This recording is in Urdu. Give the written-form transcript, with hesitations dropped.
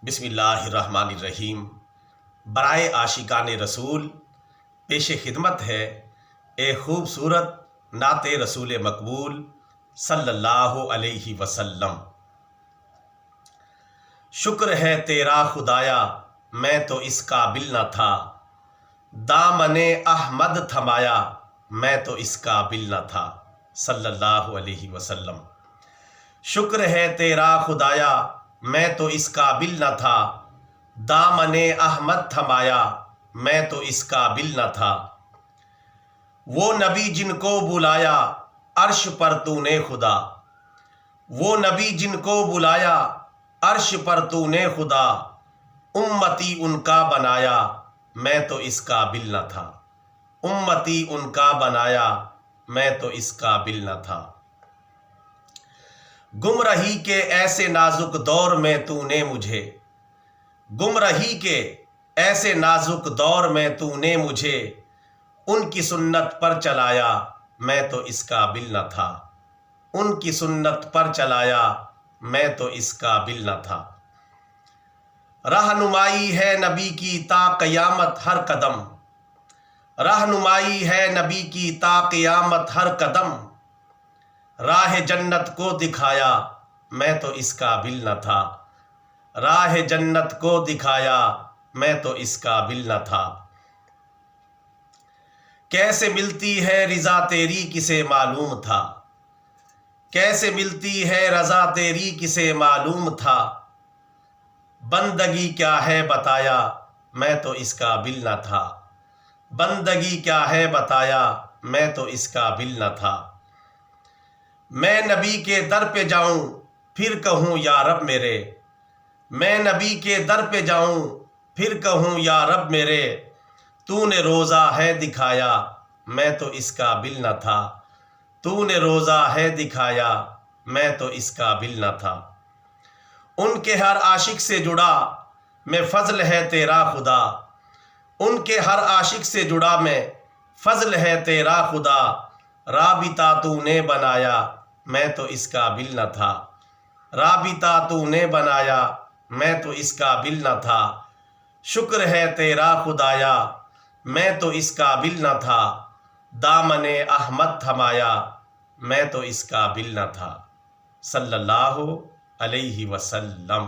بسم اللہ الرحمن الرحیم۔ برائے عاشقان رسول پیش خدمت ہے ایک خوبصورت نعت رسول مقبول صلی اللہ علیہ وسلم۔ شکر ہے تیرا خدایا میں تو اس قابل نہ تھا، دامن احمد تھمایا میں تو اس قابل نہ تھا، صلی اللہ علیہ وسلم۔ شکر ہے تیرا خدایا میں تو اس قابل نہ تھا، دامن احمد تھمایا میں تو اس قابل نہ تھا۔ وہ نبی جن کو بلایا عرش پر تو نے خدا، وہ نبی جن کو بلایا عرش پر تو نے خدا، امتی ان کا بنایا میں تو اس قابل نہ تھا، امتی ان کا بنایا میں تو اس قابل نہ تھا۔ گمراہی کے ایسے نازک دور میں تو نے مجھے، گمراہی کے ایسے نازک دور میں تو نے مجھے ان کی سنت پر چلایا میں تو اس قابل نہ تھا، ان کی سنت پر چلایا میں تو اس قابل نہ تھا۔ رہنمائی ہے نبی کی تا قیامت ہر قدم، رہنمائی ہے نبی کی تا قیامت ہر قدم، راہ جنت کو دکھایا میں تو اس قابل نہ تھا، راہ جنت کو دکھایا میں تو اس قابل نہ تھا۔ کیسے ملتی ہے رضا تیری کسے معلوم تھا، کیسے ملتی ہے رضا تیری کسے معلوم تھا، بندگی کیا ہے بتایا میں تو اس قابل نہ تھا، بندگی کیا ہے بتایا میں تو اس قابل نہ تھا۔ میں نبی کے در پہ جاؤں پھر کہوں یا رب میرے، میں نبی کے در پہ جاؤں پھر کہوں یا رب میرے، تو نے روزہ ہے دکھایا میں تو اس قابل نہ تھا، تو نے روزہ ہے دکھایا میں تو اس قابل نہ تھا۔ ان کے ہر عاشق سے جڑا میں فضل ہے تیرا خدا، ان کے ہر عاشق سے جڑا میں فضل ہے تیرا خدا، رابطہ تو نے بنایا میں تو اس قابل نہ تھا، رابطہ تو نے بنایا میں تو اس قابل نہ تھا۔ شکر ہے تیرا خدایا میں تو اس قابل نہ تھا، دامن احمد تھمایا میں تو اس قابل نہ تھا، صلی اللہ علیہ وسلم۔